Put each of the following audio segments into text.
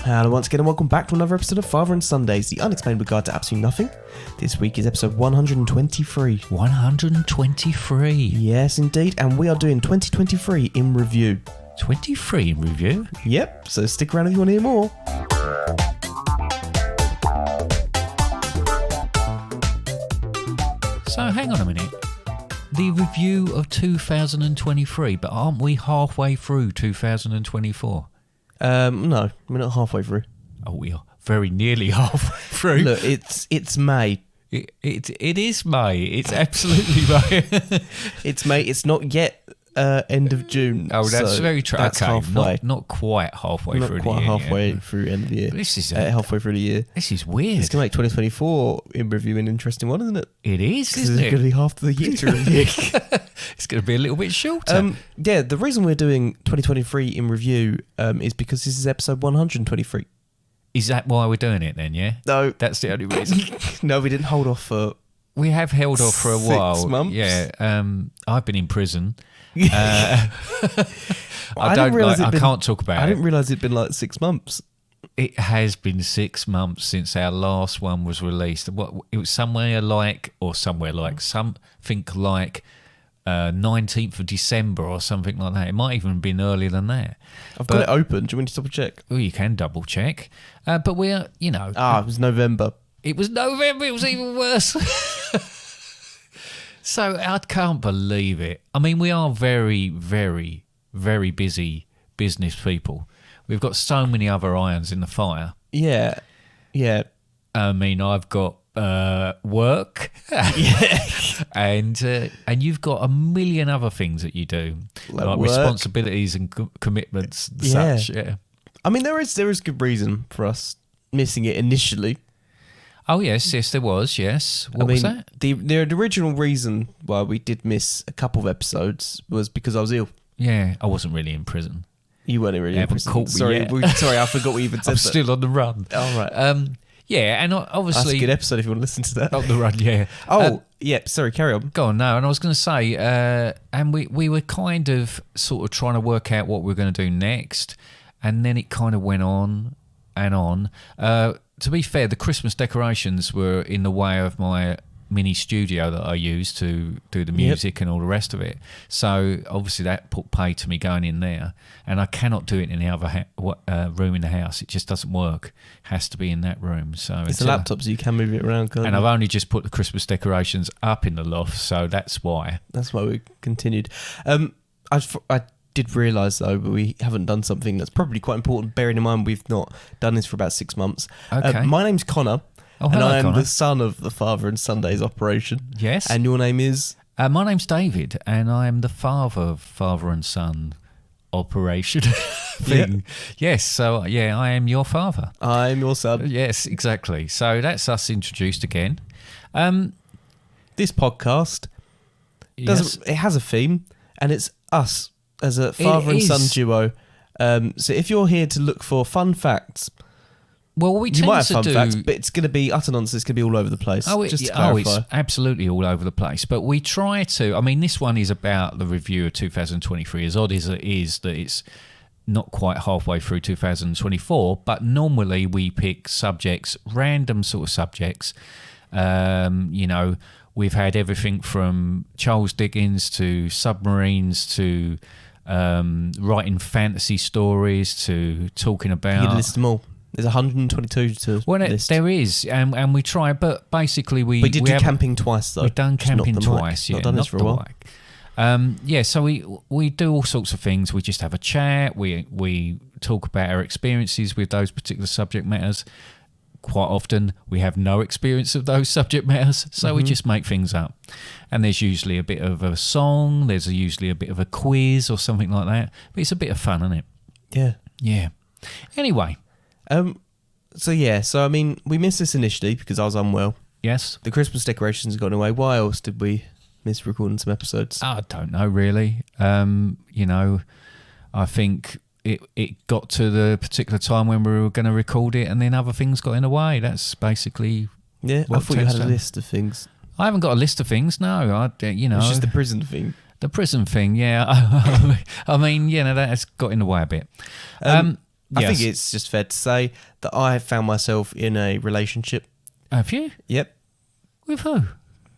Hello once again and welcome back to another episode of Father and Sundays, the unexplained regard to absolutely nothing. This week is episode 123. 123? Yes, indeed, and we are doing 2023 in review. 23 in review? Yep, so stick around if you want to hear more. So hang on a minute. The review of 2023, but aren't we halfway through 2024? No, we're not halfway through. Oh, we are very nearly halfway through. Look, it's May. It is May. It's absolutely May. It's May. It's not yet end of June. Oh, that's so very true. That's okay, halfway. Not quite halfway through the year. Not quite halfway yet. through end of the year. This is halfway through the year. This is weird. It's going to make 2024 in review an interesting one, isn't it? It is, isn't it's it? going to be half the year to review. It's going to be a little bit shorter. Yeah, the reason we're doing 2023 in review is because this is episode 123. Is that why we're doing it then, yeah? No. That's the only reason. No, we didn't hold off for... We have held off for a while. 6 months? Yeah. I've been in prison. I can't talk about it. I didn't realise it'd been like 6 months. It has been 6 months since our last one was released. It was something like 19th of December or something like that. It might even have been earlier than that. I've got it open. Do you want me to double check? Oh, you can double check. But we're, it was November. It was November. It was even worse. So I can't believe it. I mean, we are very, very, very busy business people. We've got so many other irons in the fire. Yeah. I mean, I've got work, and you've got a million other things that you do, like responsibilities and commitments and such. Yeah. I mean, there is good reason for us missing it initially. Oh yes, there was. Yes, what was that? The original reason why we did miss a couple of episodes was because I was ill. Yeah, I wasn't really in prison. You weren't really in prison. Caught me sorry, yet. Sorry, I forgot we even said I'm that. still on the run. Oh, right. Yeah, and obviously... That's a good episode if you want to listen to that. On the run, yeah. Yeah, sorry, carry on. Go on, no, and I was going to say, and we were kind of sort of trying to work out what we were going to do next, and then it kind of went on and on. To be fair, the Christmas decorations were in the way of my mini studio that I use to do the music and all the rest of it. So obviously that put pay to me going in there, and I cannot do it in the other room in the house. It just doesn't work. It has to be in that room. So it's a laptop, so you can move it around. And I've only just put the Christmas decorations up in the loft, so that's why. That's why we continued. I did realise though, but we haven't done something that's probably quite important, bearing in mind we've not done this for about 6 months. Okay. My name's Connor. Oh, and I am Connor. the son of the Father and Sundays operation. Yes. And your name is? My name's David, and I am the father of Father and Son operation thing. Yeah. Yes, so yeah, I am your father. I'm your son. Yes, exactly. So that's us introduced again. This podcast it has a theme, and it's us as a father and son duo. So if you're here to look for fun facts, well, you might have fun facts, but it's going to be utter nonsense. It's going to be all over the place. Just to clarify. It's absolutely all over the place. But we try to. I mean, this one is about the review of 2023. As odd as it is that it's not quite halfway through 2024, but normally we pick subjects, random sort of subjects. We've had everything from Charles Dickens to submarines to writing fantasy stories to talking about... You can list them all. There's 122 to list. There is, and we try, but basically we did do camping twice, though. We've done camping twice, yeah. Not done this for a while. So we do all sorts of things. We just have a chat. We talk about our experiences with those particular subject matters. Quite often we have no experience of those subject matters, so we just make things up. And there's usually a bit of a song, there's usually a bit of a quiz or something like that. But it's a bit of fun, isn't it? Yeah. Yeah. Anyway. So I mean, we missed this initially because I was unwell. Yes. The Christmas decorations got away. Why else did we miss recording some episodes? I don't know, really. I think... It got to the particular time when we were going to record it, and then other things got in the way. That's basically I thought you had a list of things. I haven't got a list of things. No, it's just the prison thing. The prison thing, yeah. I mean, that has got in the way a bit. I Yes. think it's just fair to say that I have found myself in a relationship. Have you? Yep. With who?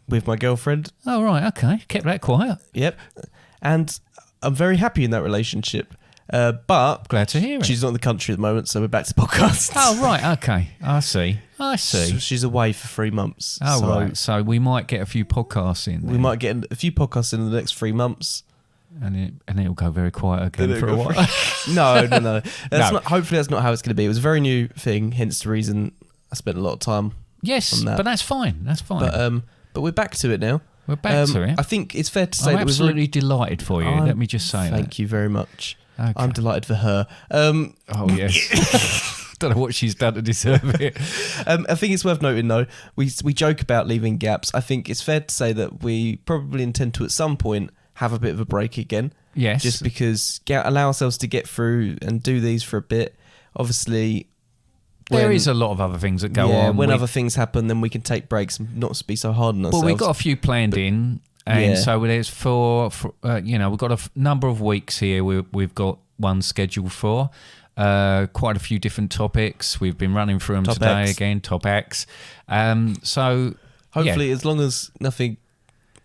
With my girlfriend. Oh, right. Okay. Kept that quiet. Yep. And I'm very happy in that relationship. But Glad to hear it. she's not in the country at the moment, so we're back to podcasts. Oh, right. Okay. I see. So she's away for 3 months. Oh, so right. So we might get a few podcasts in. we then. might get a few podcasts in the next 3 months. And it'll go very quiet again for a while. No. That's No. not. Hopefully, that's not how it's going to be. It was a very new thing, hence the reason I spent a lot of time. Yes, on that. but that's fine. That's fine. But we're back to it now. We're back to it. I think it's fair to say I'm that absolutely delighted for you. Let me just say thank you very much. Okay. I'm delighted for her. Oh, yes. Don't know what she's done to deserve it. I think it's worth noting, though, we joke about leaving gaps. I think it's fair to say that we probably intend to, at some point, have a bit of a break again. Yes. Just because allow ourselves to get through and do these for a bit. Obviously, There is a lot of other things that go on. When other things happen, then we can take breaks and not be so hard on ourselves. Well, we've got a few planned in. And yeah. so there's we've got a number of weeks here we've got one scheduled for. Quite a few different topics. We've been running through them Top today X. again, top acts. So Hopefully, as long as nothing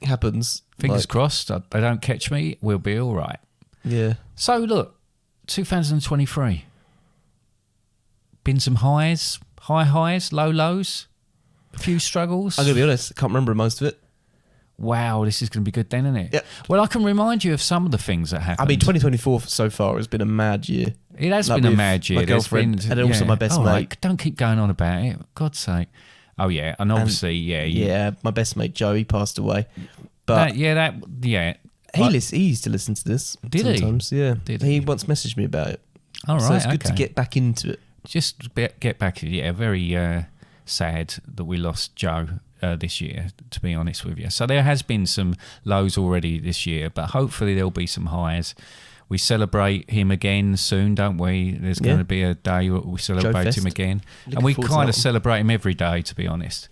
happens. fingers crossed, they don't catch me, we'll be all right. Yeah. So look, 2023. Been some highs, low lows, a few struggles. I'm going to be honest, I can't remember most of it. Wow, this is going to be good then, isn't it? Yeah. Well, I can remind you of some of the things that happened. I mean, 2024 so far has been a mad year. It has Like been a with mad year. my There's girlfriend been- and also my best mate. Right, don't keep going on about it. For God's sake. Oh, yeah. And obviously, Yeah, my best mate Joe, he passed away. But he used to listen to this Did he? sometimes. Yeah. Did he he? once messaged me about it. All right, So it's good to okay. get back into it. Just get back. Yeah, very sad that we lost Joe this year, to be honest with you. So there has been some lows already this year, but hopefully there'll be some highs. We celebrate him again soon, don't we? There's going to be a day where we celebrate Fest. him again. Looking And we forward to kind that of one. celebrate him every day, to be honest.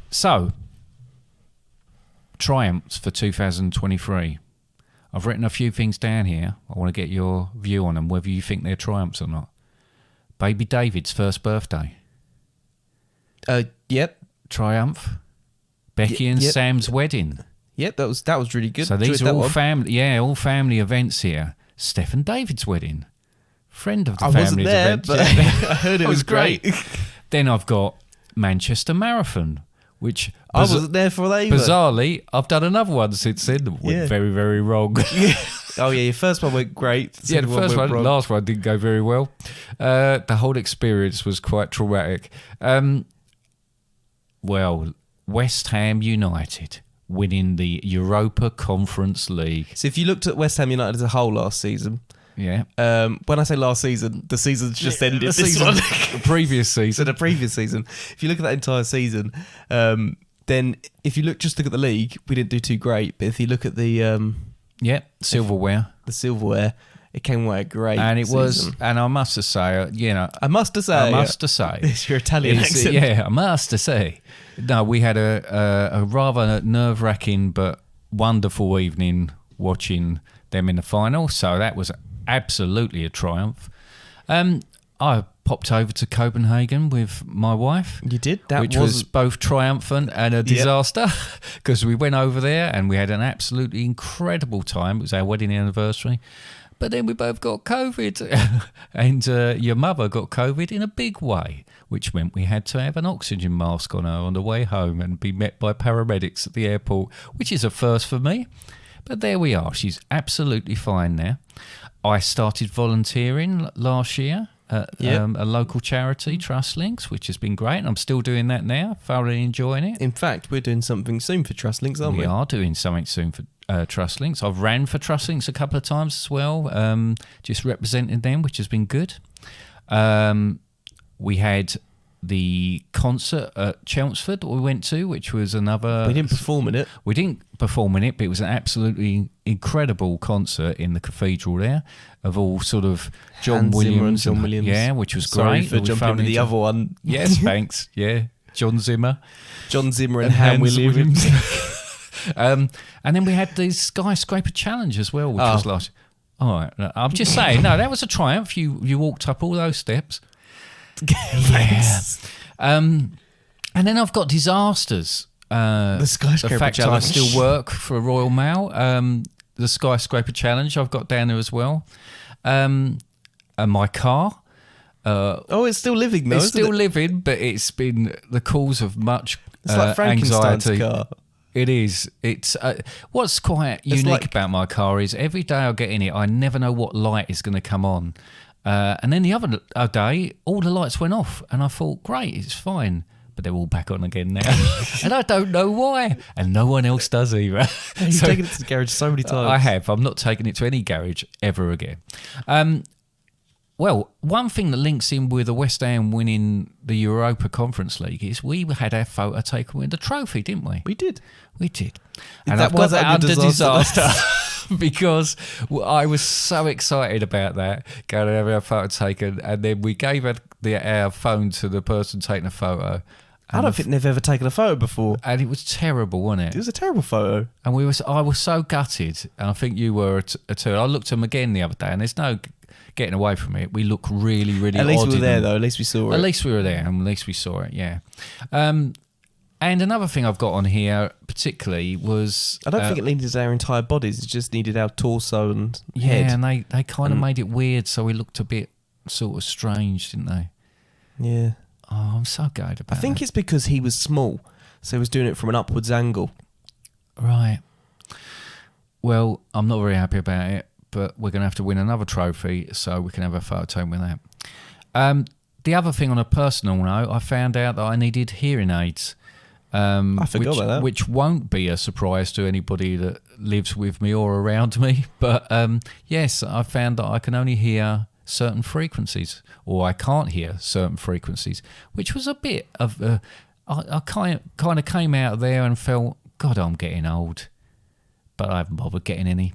So, triumphs for 2023. I've written a few things down here. I want to get your view on them, whether you think they're triumphs or not. Baby David's first birthday. Yep. Triumph. Becky and yep. Sam's wedding. Yep, that was really good. So these Enjoyed are that all one. family, all family events here. Steph and David's wedding. Friend of the I family's wasn't there, event. but I heard it That was great. Then I've got Manchester Marathon, which I wasn't there for that either. bizarrely, I've done another one since then that went Yeah. very, very wrong. Oh yeah, your first one went great. Yeah, the first went one, wrong. last one didn't go very well. The whole experience was quite traumatic. Well, West Ham United winning the Europa Conference League. So if you looked at West Ham United as a whole last season, Yeah. when I say last season, the season's just ended. The This season- one. the previous So season. the previous season, if you look at that entire season, then if you look at the league, we didn't do too great. But if you look at the Yeah, silverware. silverware, it came away great. And it was, season. and I must say, I must say, it's your Italian It's- accent. yeah, I must say. No, we had a rather nerve-wracking but wonderful evening watching them in the final, so that was absolutely a triumph. I popped over to Copenhagen with my wife. You did? Which was both triumphant and a disaster because we went over there and we had an absolutely incredible time. It was our wedding anniversary. But then we both got COVID and your mother got COVID in a big way, which meant we had to have an oxygen mask on her on the way home and be met by paramedics at the airport, which is a first for me. But there we are. She's absolutely fine now. I started volunteering last year at a local charity, Trust Links, which has been great. And I'm still doing that now, thoroughly enjoying it. In fact, we're doing something soon for Trust Links, aren't we? We are doing something soon for Trust Links. I've ran for Trust Links a couple of times as well, just representing them, which has been good. We had the concert at Chelmsford that we went to, which was another... We didn't perform in it. We didn't perform in it, but it was an absolutely incredible concert in the cathedral there of all sort of John Hans Zimmer and Williams. John Williams. Yeah, which was Sorry great. for We jumping found into the into- other one. Yes, thanks. Yeah, John Zimmer. John Zimmer and Ham Williams. And then we had the Skyscraper Challenge as well, which was last. All right, I'm just saying. No, that was a triumph. You walked up all those steps. Thanks. And then I've got disasters. The skyscraper the fact challenge. I still work for Royal Mail. The skyscraper challenge I've got down there as well. And my car. It's still living though. It's isn't still it? living, but it's been the cause of much It's like Frankenstein's anxiety. car. It is. It's what's quite unique about my car is every day I get in it, I never know what light is going to come on. And then the other day, all the lights went off, and I thought, great, it's fine. But they're all back on again now, and I don't know why, and no one else does either. You've taken it to the garage so many times. I have. I'm not taking it to any garage ever again. Well, one thing that links in with the West Ham winning the Europa Conference League is we had our photo taken with the trophy, didn't we? We did. We did. And That I've got was that under under disaster. disaster because I was so excited about that, going to have our photo taken, and then we gave our phone to the person taking a photo. I don't think they've ever taken a photo before. And it was terrible, wasn't It it? was a terrible photo. And I was so gutted, and I think you were too. I looked at them again the other day, and there's no getting away from it. We look really, really At least odd we were in there them. though. At least we saw it. At least we were there, and at least we saw it, yeah. And another thing I've got on here particularly was... I don't think it needed our entire bodies. It just needed our torso and head. Yeah, and they kind of made it weird, so we looked a bit sort of strange, didn't they? Yeah. Oh, I'm so gutted about I think that. it's because he was small, so he was doing it from an upwards angle. Right. Well, I'm not very happy about it, but we're going to have to win another trophy so we can have a photo with that. The other thing on a personal note, I found out that I needed hearing aids. I forgot about that. Which won't be a surprise to anybody that lives with me or around me. But yes, I found that I can only hear certain frequencies, or I can't hear certain frequencies, which was a bit of I kind of came out of there and felt, God, I'm getting old, but I haven't bothered getting any,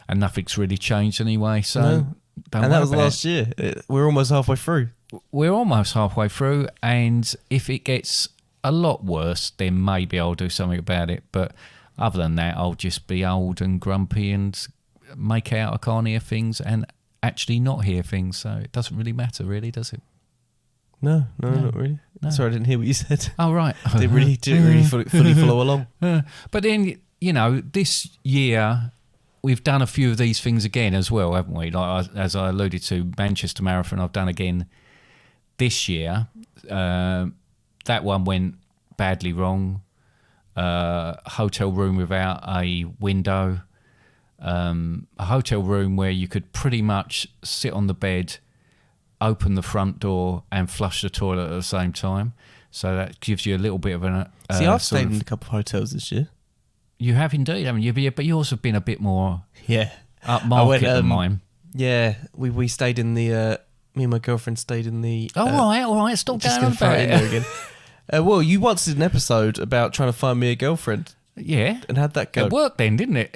and nothing's really changed anyway. So, No. don't And that worry was about last year. We're almost halfway through. We're almost halfway through, and if it gets a lot worse, then maybe I'll do something about it. But other than that, I'll just be old and grumpy and make out I can't hear things and actually not hear things. So it doesn't really matter, really, does it? No, not really. No. Sorry, I didn't hear what you said. Oh, right. Didn't really fully follow along. But then, this year we've done a few of these things again as well, haven't we? Like as I alluded to, Manchester Marathon I've done again this year. That one went badly wrong. Hotel room without a window. A hotel room where you could pretty much sit on the bed, open the front door and flush the toilet at the same time. So that gives you a little bit of an... See, I've stayed in a couple of hotels this year. You have indeed, haven't you? But yours have been a bit more Yeah. upmarket than mine. Yeah, we stayed in the... me and my girlfriend stayed in the... All right, stop just going on gonna throw about it in it. there again. Well, you once did an episode about trying to find me a girlfriend. Yeah. And how'd that go? It worked then, didn't it?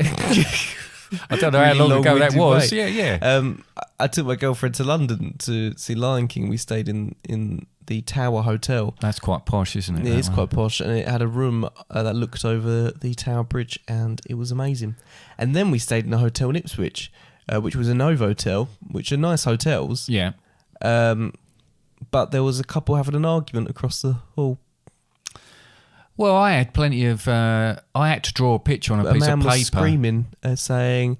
I don't know how Really long ago that long-winded was. way. Yeah. I took my girlfriend to London to see Lion King. We stayed in the Tower Hotel. That's quite posh, isn't it? It is quite posh, and it had a room that looked over the Tower Bridge, and it was amazing. And then we stayed in a hotel in Ipswich, which was a Novotel, which are nice hotels. Yeah. But there was a couple having an argument across the hall. Well, I had plenty of... I had to draw a picture on a piece of man paper. was screaming, saying,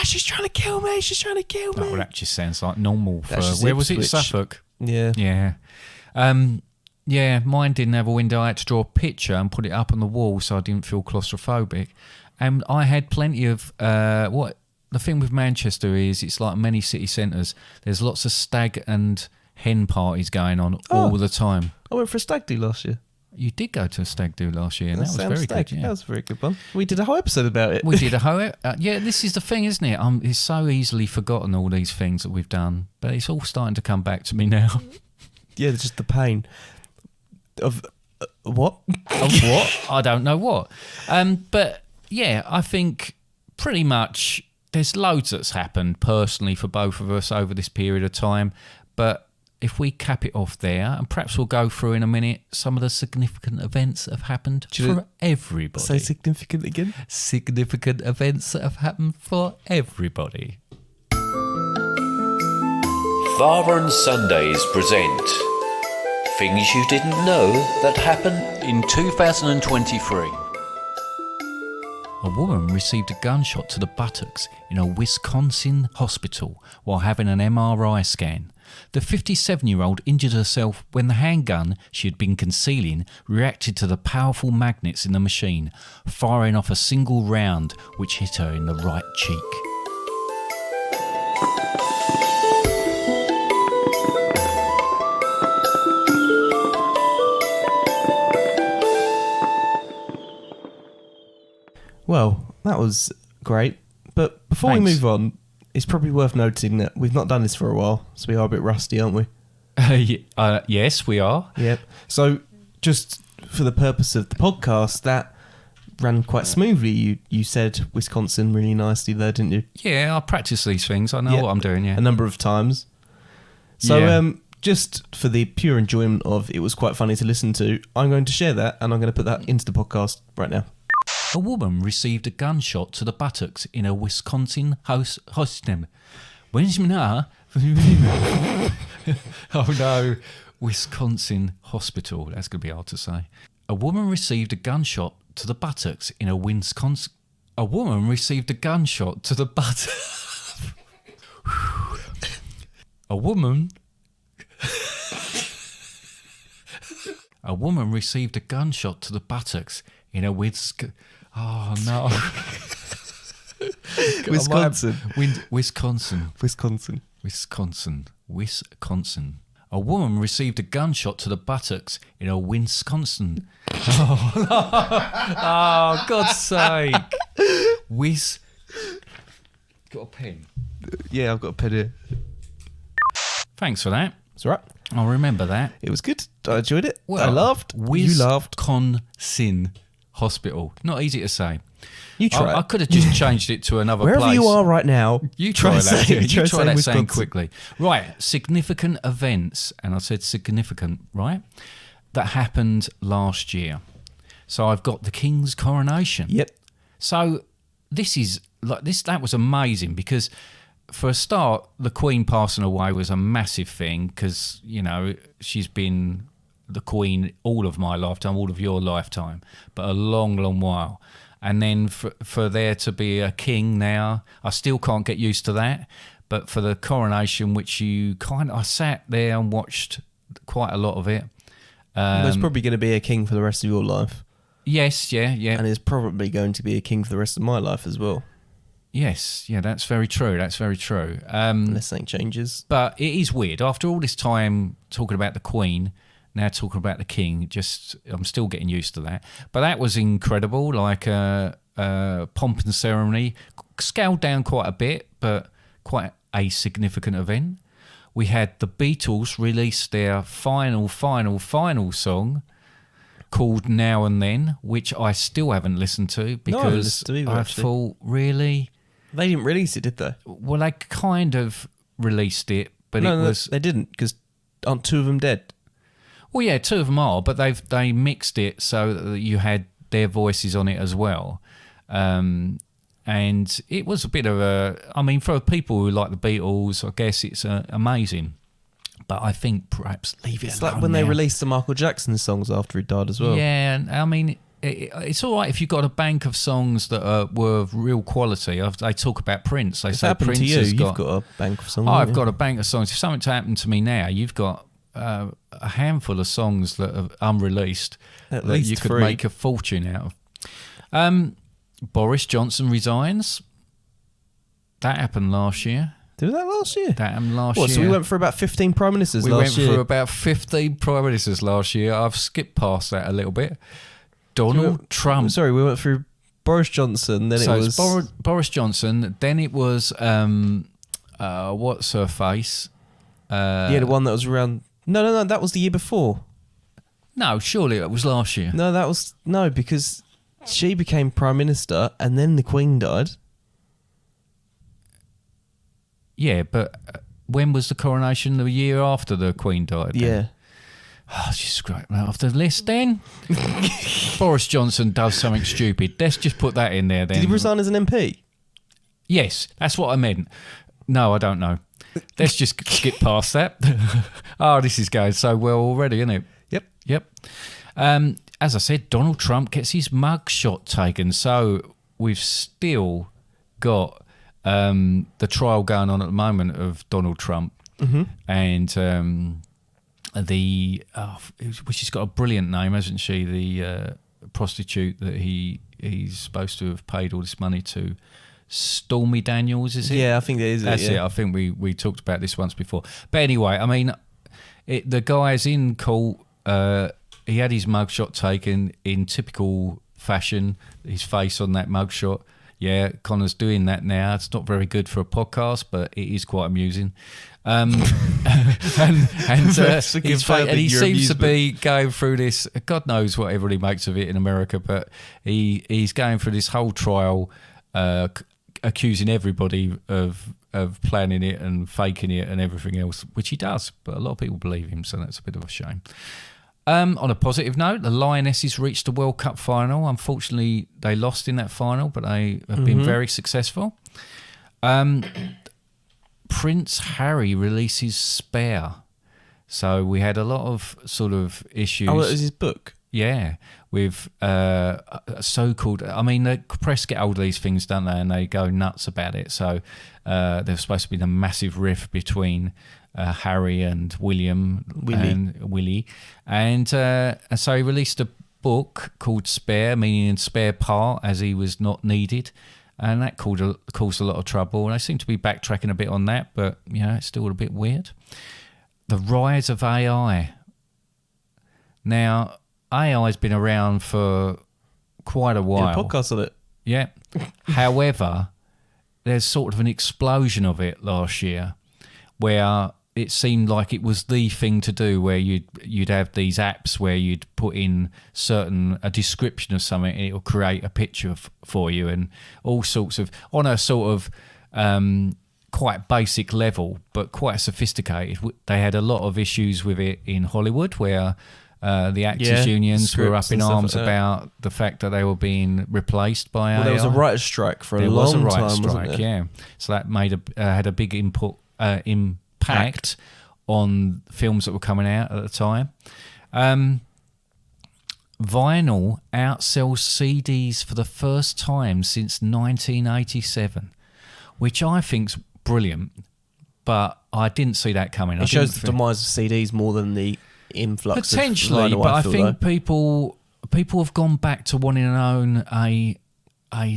she's trying to kill me, she's trying to kill me. Oh, that just sounds like normal. For, That's just where was it? Ipswich. Suffolk? Yeah. Yeah. Yeah, mine didn't have a window. I had to draw a picture and put it up on the wall so I didn't feel claustrophobic. And I had plenty of... what the thing with Manchester is it's like many city centres. There's lots of stag and hen parties going on all the time. I went for a stag do last year. You did go to a stag do last year, and that was Sam very Stag. good. Yeah. That was a very good one. We did a whole episode about it. We did a whole... yeah, this is the thing, isn't it? It's so easily forgotten, all these things that we've done. But it's all starting to come back to me now. Yeah, just the pain of what? Of what? I don't know what. But yeah, I think pretty much there's loads that's happened personally for both of us over this period of time. But if we cap it off there, and perhaps we'll go through in a minute some of the significant events that have happened for everybody. Say significant again? Significant events that have happened for everybody. Father and Sundays present Things You Didn't Know That Happened in 2023. A woman received a gunshot to the buttocks in a Wisconsin hospital while having an MRI scan. The 57-year-old injured herself when the handgun she had been concealing reacted to the powerful magnets in the machine, firing off a single round which hit her in the right cheek. Well, that was great. But before we move on, it's probably worth noting that we've not done this for a while, so we are a bit rusty, aren't we? Yes, we are. Yep. So just for the purpose of the podcast, that ran quite smoothly. You said Wisconsin really nicely there, didn't you? Yeah, I practice these things. I know what I'm doing, yeah. A number of times. So just for the pure enjoyment of it was quite funny to listen to, I'm going to share that and I'm going to put that into the podcast right now. A woman received a gunshot to the buttocks in a Wisconsin hospital. Oh no, Wisconsin hospital. That's going to be hard to say. A woman received a gunshot to the buttocks in a Wisconsin. A woman received a gunshot to the buttocks. A woman received a gunshot to the buttocks in a Oh no! Wisconsin. Wisconsin. A woman received a gunshot to the buttocks in a Wisconsin. Oh, no. Oh, God's sake! Got a pen? Yeah, I've got a pen here. Thanks for that. It's all right. I'll remember that. It was good. I enjoyed it. Well, I laughed. You laughed. Wisconsin Hospital. Not easy to say. You try. I could have just changed it to another Wherever place. you are right now, You try that. You try that saying Wisconsin. quickly. Right. Significant events, and I said significant, right? That happened last year. So I've got the King's coronation. Yep. So that was amazing because for a start, the Queen passing away was a massive thing because, she's been the Queen all of my lifetime, all of your lifetime, but a long, long while. And then for there to be a king now, I still can't get used to that. But for the coronation, which I sat there and watched quite a lot of it. There's probably going to be a king for the rest of your life. Yes, yeah. And there's probably going to be a king for the rest of my life as well. Yes, yeah, that's very true. Unless something changes. But it is weird. After all this time talking about the Queen, now talking about the King, I'm still getting used to that. But that was incredible, like a pomp and ceremony, scaled down quite a bit, but quite a significant event. We had the Beatles release their final song called Now and Then, which I still haven't listened to because I thought, really? They didn't release it, did they? Well, they kind of released it, but they didn't, because aren't two of them dead? Well, yeah, two of them are, but they mixed it so that you had their voices on it as well. And it was a bit of for people who like the Beatles, I guess it's amazing. But I think perhaps leave it alone. It's like when they released the Michael Jackson songs after he died as well. Yeah, it's all right if you've got a bank of songs that were of real quality. They talk about Prince. They say Prince to you. You've got a bank of songs. I've got a bank of songs. If something's happened to me now, you've got a handful of songs that are unreleased that you could make a fortune out of. Boris Johnson resigns. That happened last year. Did that last year? That happened last year. So we went for about 15 prime ministers last year? We went for about 15 prime ministers last year. I've skipped past that a little bit. Donald Trump. Sorry, we went through Boris Johnson, then it was... Boris Johnson, then it was... what's her face? The one that was around... No, that was the year before. No, surely it was last year. No, because she became prime minister and then the Queen died. Yeah, but when was the coronation? The year after the Queen died? Yeah. Then? Oh, just scrape that off the list then. Boris Johnson does something stupid. Let's just put that in there then. Did he resign as an MP? Yes, that's what I meant. No, I don't know. let's just skip past that. Oh, this is going so well already, isn't it? Yep. As I said, Donald Trump gets his mugshot taken. So we've still got the trial going on at the moment of Donald Trump. Mm-hmm. And which has got a brilliant name, hasn't she? The prostitute that he's supposed to have paid all this money to. Stormy Daniels, is it? Yeah, I think it is. That's it. I think we talked about this once before. But anyway, I mean, the guy's in court. He had his mugshot taken in typical fashion. His face on that mugshot. Yeah, Connor's doing that now. It's not very good for a podcast, but it is quite amusing. And he seems to be going through this. God knows what everybody makes of it in America, but he's going through this whole trial, accusing everybody of planning it and faking it and everything else, which he does. But a lot of people believe him, so that's a bit of a shame. On a positive note, the Lionesses reached the World Cup final. Unfortunately, they lost in that final, but they have been very successful. Prince Harry releases Spare. So we had a lot of sort of issues. Oh, it was his book? Yeah, with so-called... I mean, the press get hold of these things, don't they? And they go nuts about it. So there's supposed to be a massive rift between Harry and Willie. And so he released a book called Spare, meaning in spare part, as he was not needed. And that caused a lot of trouble. And I seem to be backtracking a bit on that, but, it's still a bit weird. The rise of AI. Now... AI has been around for quite a while. Yeah, podcast on it. Yeah. However, there's sort of an explosion of it last year where it seemed like it was the thing to do, where you'd have these apps where you'd put in a description of something and it'll create a picture for you and all sorts of, on a sort of quite basic level, but quite sophisticated. They had a lot of issues with it in Hollywood where... the actors' unions were up in arms about the fact that they were being replaced by AI. Well, there was a writers' strike for a long time, wasn't there? Yeah. So that had a big impact on films that were coming out at the time. Vinyl outsells CDs for the first time since 1987, which I think's brilliant, but I didn't see that coming. It shows the demise of CDs more than the influx potentially, but I think people have gone back to wanting to own a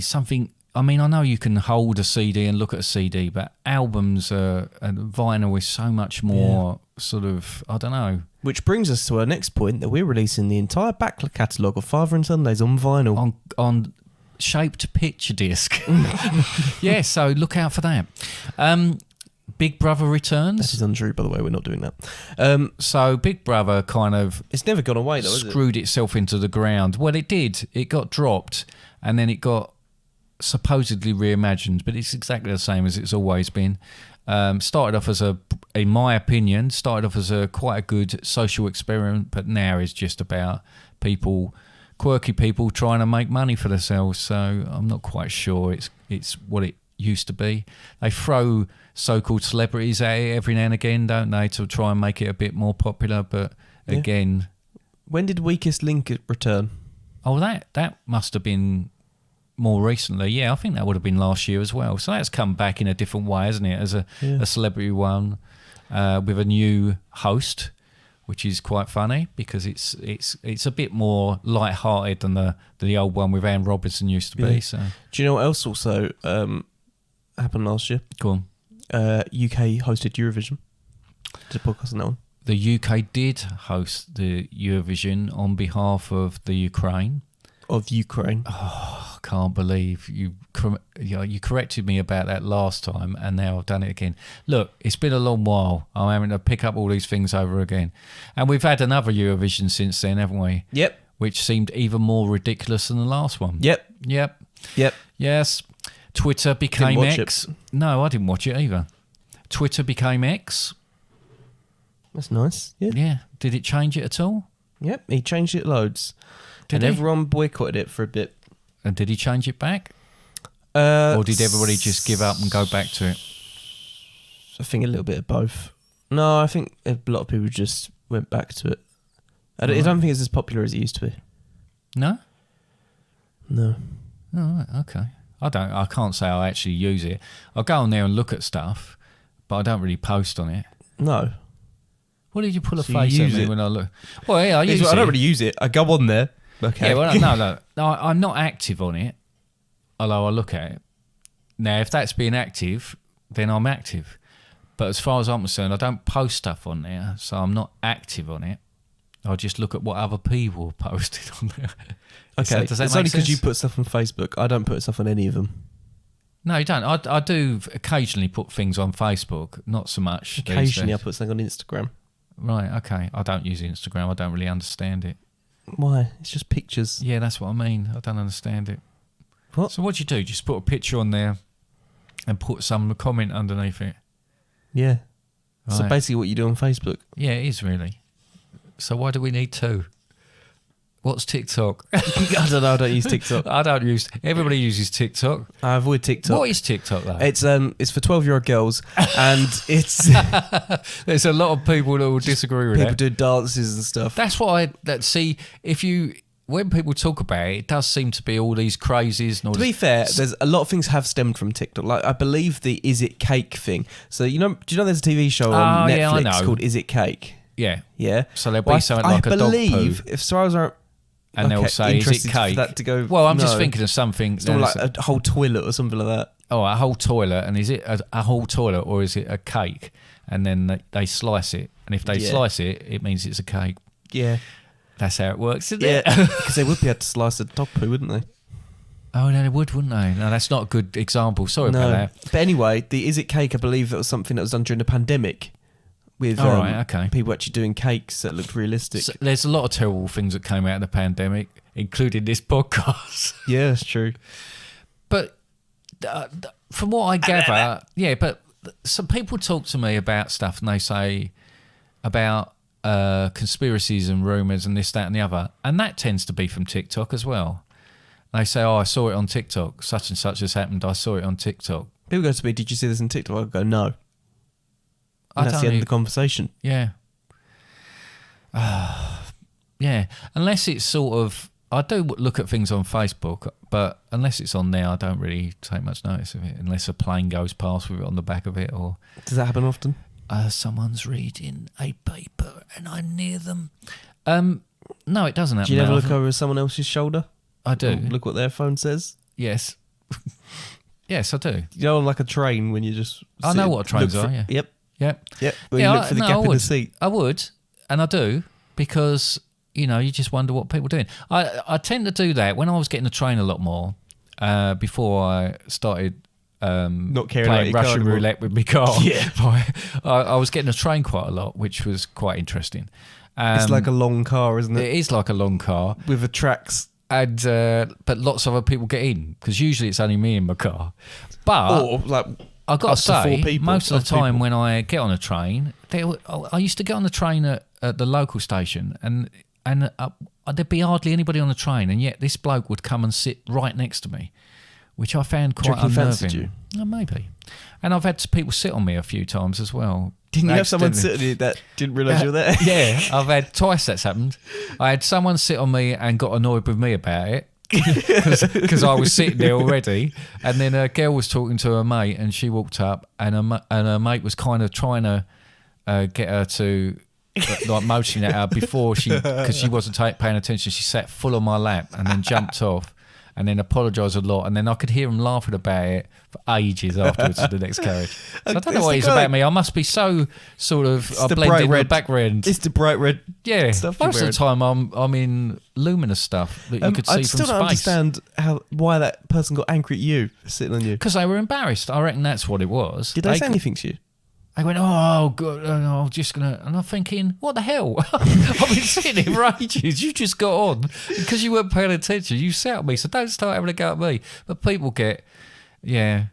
something. I mean, I know you can hold a CD and look at a CD, but albums and vinyl is so much more sort of, I don't know. Which brings us to our next point, that we're releasing the entire back catalogue of Father and Sundays on vinyl. On shaped picture disc. Yeah, so look out for that. Big Brother returns. That is untrue, by the way. We're not doing that. So Big Brother kind of... It's never gone away, though, is it? Screwed itself into the ground. Well, it did. It got dropped, and then it got supposedly reimagined, but it's exactly the same as it's always been. Started off as in my opinion, quite a good social experiment, but now is just about quirky people trying to make money for themselves. So I'm not quite sure it's what it used to be. They throw so-called celebrities at it every now and again, don't they, to try and make it a bit more popular, but again... When did Weakest Link return? Oh, that must have been more recently. Yeah, I think that would have been last year as well. So that's come back in a different way, hasn't it, as a celebrity one, with a new host, which is quite funny because it's a bit more light-hearted than the old one with Anne Robinson used to be. So, do you know what else also happened last year? Go on. UK hosted Eurovision. Did a podcast on that one. The UK did host the Eurovision on behalf of the Ukraine. Of Ukraine. Oh, I can't believe you corrected me about that last time, and now I've done it again. Look, it's been a long while. I'm having to pick up all these things over again. And we've had another Eurovision since then, haven't we? Yep. Which seemed even more ridiculous than the last one. Yep. Yes. Twitter became X. No, I didn't watch it either. Twitter became X. That's nice. Yeah. Did it change it at all? Yep, he changed it loads. Did he? Everyone boycotted it for a bit. And did he change it back? Or did everybody just give up and go back to it? I think a little bit of both. No, I think a lot of people just went back to it. I don't think it's as popular as it used to be. No? No. Oh, right, okay. I can't say I actually use it. I go on there and look at stuff, but I don't really post on it. No. What did you pull a So you face at use me it? when I look? Well, yeah, I use it. I don't really use it. I go on there. Okay. Yeah, well, no, I'm not active on it, although I look at it. Now, if that's being active, then I'm active. But as far as I'm concerned, I don't post stuff on there, so I'm not active on it. I just look at what other people have posted on there. Okay, Does that it's make only because sense? you put stuff on Facebook. I don't put stuff on any of them. No, you don't. I do occasionally put things on Facebook, not so much. these Occasionally I days. put something on Instagram. Right, okay. I don't use Instagram. I don't really understand it. Why? It's just pictures. Yeah, that's what I mean. I don't understand it. What? So what do you do? Just put a picture on there and put some comment underneath it? Yeah. So Right. basically what you do on Facebook. Yeah, it is really. So why do we need two? What's TikTok? I don't know. I don't use TikTok. I don't use. Everybody uses TikTok. I avoid TikTok. What is TikTok though? It's for 12-year-old girls, and it's There's a lot of people that will disagree with people that. do dances and stuff. That's what see. When people talk about it, it does seem to be all these crazes and all To be this. fair, there's a lot of things have stemmed from TikTok. Like I believe the "Is It Cake" thing. So do you know there's a TV show on Oh, yeah, I Netflix know. called "Is It Cake"? Yeah. Yeah. So there'll be something like a dog poo. I believe if so, I was And they'll say, "Is it interested cake?" for that to go. Well, I'm just no. thinking of something. It's not like a whole toilet or something like that. a whole toilet, and is it a whole toilet or is it a cake? And then they slice it, and if they Yeah. slice it, it means it's a cake. Yeah. That's how it works, isn't Yeah. it? Because they would be able to slice a dog poo, wouldn't they? Oh, no, they would, wouldn't they? No, that's not a good example. Sorry about that. But anyway, the "Is It Cake"? I believe that was something that was done during the pandemic. With Oh, right, okay. people actually doing cakes that looked realistic. So there's a lot of terrible things that came out of the pandemic, including this podcast. Yeah, that's true. But from what I gather, yeah, but some people talk to me about stuff and they say about conspiracies and rumours and this, that and the other. And that tends to be from TikTok as well. They say, oh, I saw it on TikTok. Such and such has happened. I saw it on TikTok. People go to me, "Did you see this on TikTok?" I go, "No." I And that's don't the end even- of the conversation. Yeah. Yeah. Unless it's sort of... I do look at things on Facebook, but unless it's on there, I don't really take much notice of it, unless a plane goes past with it on the back of it, or Does that happen often? someone's reading a paper and I'm near them. No, it doesn't happen. Do you never that look often. over someone else's shoulder? I do. Look what their phone says? Yes. Yes, I do. You know, on like a train when you just... I know what trains look are, yeah. Yep. Yep. Yep. When you look for the no, gap I in the would. seat. I would, and I do, because you just wonder what people are doing. I tend to do that when I was getting the train a lot more before I started Not caring about playing your car Russian anymore. roulette with my car. Yeah. I was getting the train quite a lot, which was quite interesting. It's like a long car, isn't it it? is like a long car, With the tracks. and but lots of other people get in because usually it's only me in my car. But Or like... I've got up to to 4 say, people, most of the five time people. when I get on a train, I used to get on the train at the local station, and there'd be hardly anybody on the train, and yet this bloke would come and sit right next to me, which I found Do you quite reckon he fancied unnerving. you? Oh, maybe. And I've had people sit on me a few times as well. Didn't you have someone Accidentally. sitting there that didn't realise you were there? Yeah, I've had twice that's happened. I had someone sit on me and got annoyed with me about it. Because I was sitting there already, and then a girl was talking to her mate, and she walked up, and her mate was kind of trying to get her to like motion at her before because she wasn't paying attention. She sat full on my lap and then jumped off, and then apologised a lot, and then I could hear him laughing about it for ages afterwards to the next carriage. So I don't know It's what the it's guy- about me. I must be so sort of I the blend bright in with red- the background. It's the bright red... Yeah, stuff you're most of the time I'm in luminous stuff that you could see I from still don't space. understand why that person got angry at you for sitting on you. Because they were embarrassed. I reckon that's what it was. Did they say anything to you? They went, oh, God, I'm just going to... And I'm thinking, what the hell? I've been sitting here for ages. You just got on because you weren't paying attention. You sat on me, so don't start having a go at me. But people get... Yeah,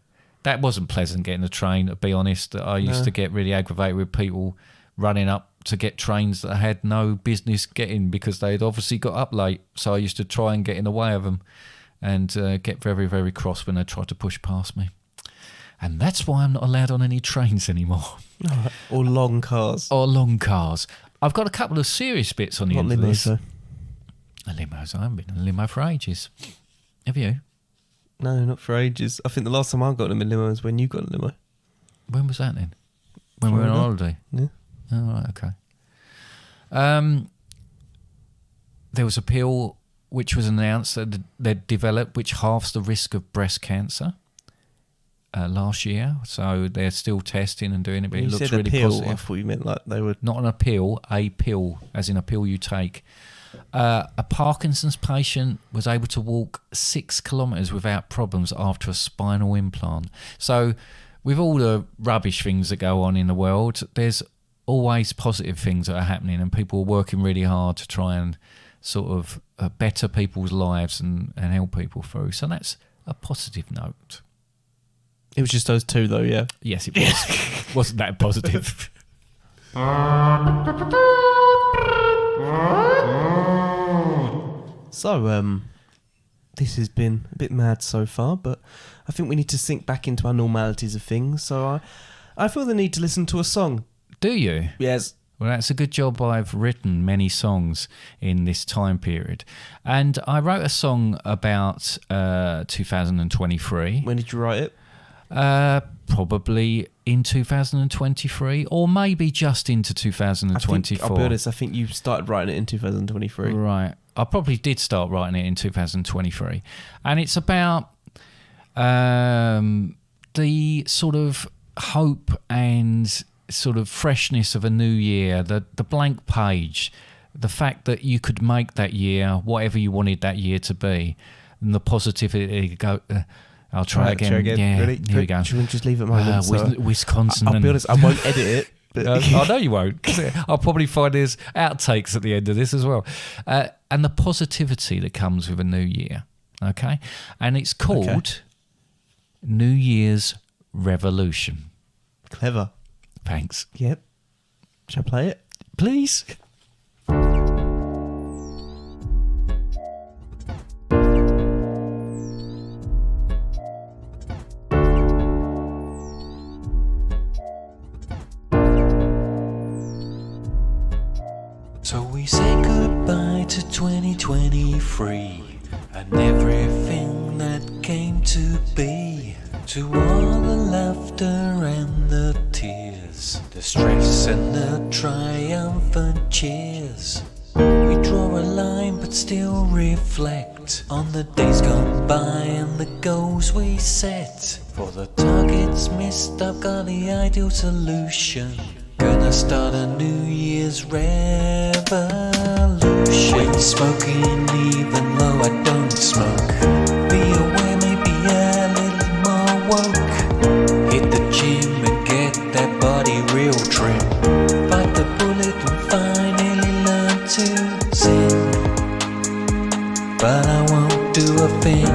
that wasn't pleasant getting a train, to be honest. I used to get really aggravated with people running up to get trains that I had no business getting because they'd obviously got up late. So I used to try and get in the way of them and get very, very cross when they tried to push past me. And that's why I'm not allowed on any trains anymore. Or long cars. Or long cars. I've got a couple of serious bits on the end of this. Though. Limos. I haven't been in a limo for ages. Have you? No, not for ages. I think the last time I got in a limo was when you got in a limo. When was that then? When we were on holiday? Yeah. Oh, right, okay. There was a pill which was announced that they'd developed which halves the risk of breast cancer last year. So they're still testing and doing it, but When it you looks said really a pill, positive. I thought you meant like they were... Not a pill, as in a pill you take. A Parkinson's patient was able to walk 6 kilometres without problems after a spinal implant. So with all the rubbish things that go on in the world, there's always positive things that are happening, and people are working really hard to try and sort of better people's lives and help people through. So that's a positive note. It was just those two though, yeah? Yes, it was. Wasn't that positive? So, this has been a bit mad so far, but I think we need to sink back into our normalities of things. So I feel the need to listen to a song. Do you? Yes. Well, that's a good job. I've written many songs in this time period. And I wrote a song about 2023. When did you write it? Probably in 2023, or maybe just into 2024. I'll be honest, I think you started writing it in 2023. Right. I probably did start writing it in 2023. And it's about the sort of hope and sort of freshness of a new year, the blank page, the fact that you could make that year whatever you wanted that year to be, and the positivity. I'll try again. Yeah, Ready? here we go. Should we just leave it a moment? Wisconsin. I'll be honest, I won't edit it. But I know you won't. 'Cause I'll probably find there's outtakes at the end of this as well. And the positivity that comes with a new year. Okay? And it's called New Year's Revolution. Clever. Thanks. Yep. Shall I play it? Please. So we say goodbye to 2023 and everything that came to be. To all the laughter and the tears, the stress and the triumphant cheers. We draw a line but still reflect on the days gone by and the goals we set. For the targets missed, I've got the ideal solution. Gonna start a New Year's revolution. Quit smoking even though I don't smoke. Be aware, maybe a little more woke. Hit the gym and get that body real trim. Bite the bullet and finally learn to sing. But I won't do a thing.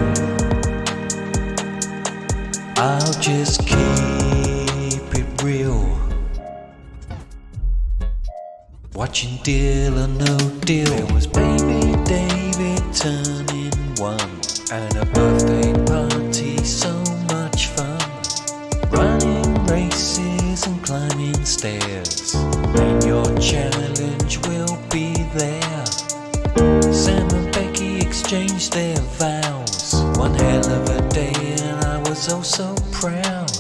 I'll just keep it real. Watching Deal or No Deal. There was baby David turning 1 and a birthday party, so much fun. Running races and climbing stairs, and your challenge will be there. Sam and Becky exchanged their vows. One hell of a day and I was oh so proud.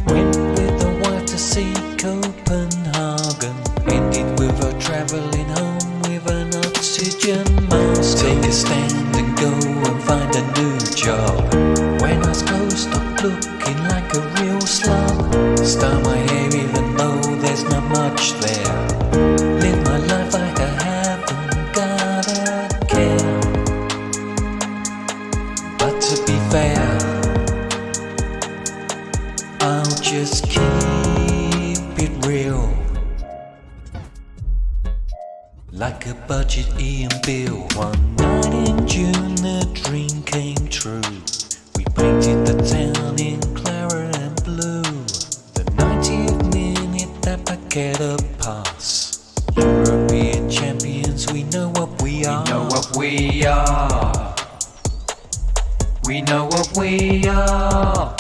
Went with the wife to see Copenhagen. Ended with her travelling home with an oxygen mask. Take a stand and go and find a new job. When I suppose stop looking like a real slob. Style my hair even though there's not much there. Live my life like I haven't got a care. But to be fair, I'll just keep it real. Like a budget Ian bill. One night in June the dream came true. We painted the town in claret and blue. The 90th minute that Paqueta pass. European champions, we know what we are. We know what we are. We know what we are.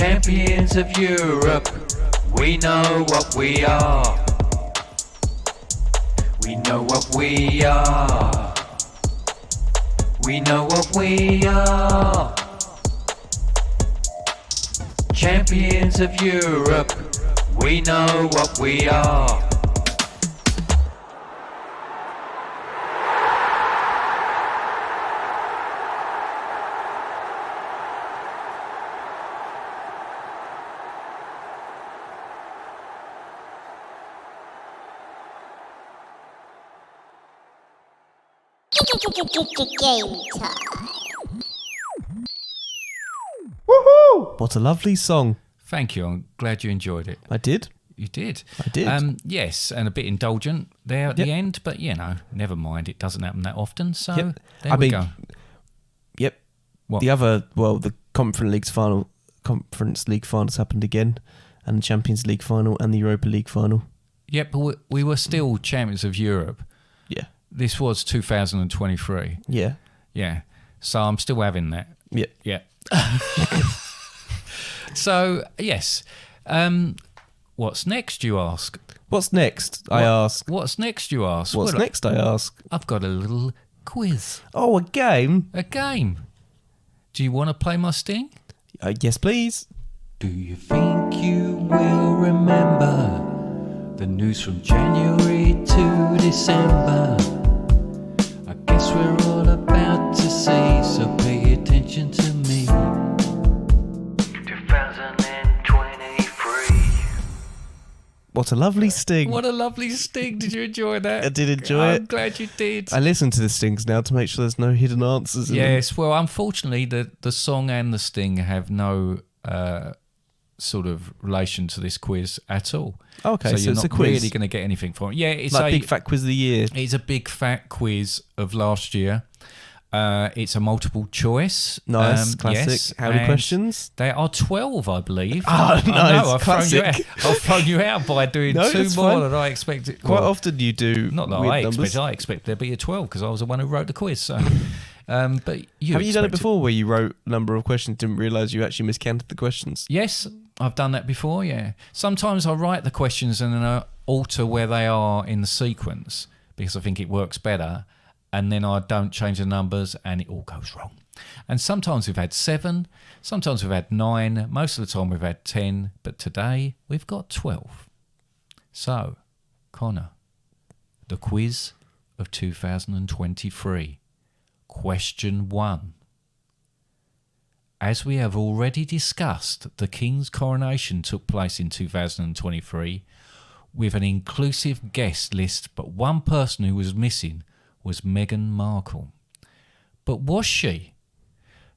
Champions of Europe, we know what we are. We know what we are. We know what we are. Champions of Europe, we know what we are. Game time. What a lovely song. Thank you. I'm glad you enjoyed it. I did. You did. I did. Yes, and a bit indulgent there at the end, but never mind. It doesn't happen that often. So there we go. Yep. What? The Conference League finals happened again, and the Champions League final and the Europa League final. Yep, but we were still champions of Europe. Yeah. This was 2023. Yeah. Yeah. So I'm still having that. Yeah. Yeah. So, yes. What's next, you ask? What's next? I ask. What's next, you ask? What's next? I ask. I've got a little quiz. Oh, a game? A game. Do you want to play my sting? Yes, please. Do you think you will remember the news from January to December? I guess we're all about to see, so pay attention to me. 2023. What a lovely sting. What a lovely sting. Did you enjoy that? I did enjoy it. I'm glad you did. I listen to the stings now to make sure there's no hidden answers in them. Yes, well, unfortunately, the song and the sting have no sort of relation to this quiz at all. Okay, so so you're it's not a quiz. really going to get anything from it. Yeah, it's Like Big Fat Quiz of the Year. It's a big fat quiz of last year. It's a multiple choice. Nice, classic. Yes, How many and questions? There are 12, I believe. Oh, I nice, know, classic. I've thrown you out by doing No, two that's more fine. than I expected. Quite Well, often you do not that weird I numbers. expect. I expect there'd be a 12 because I was the one who wrote the quiz. So, but Have you done it expect before where you wrote a number of questions, didn't realise you actually miscounted the questions? Yes, I've done that before, yeah. Sometimes I write the questions and then I alter where they are in the sequence because I think it works better, and then I don't change the numbers and it all goes wrong. And sometimes we've had 7, sometimes we've had 9, most of the time we've had 10, but today we've got 12. So, Connor, the quiz of 2023. Question 1. As we have already discussed, the King's coronation took place in 2023 with an inclusive guest list, but one person who was missing was Meghan Markle. But was she?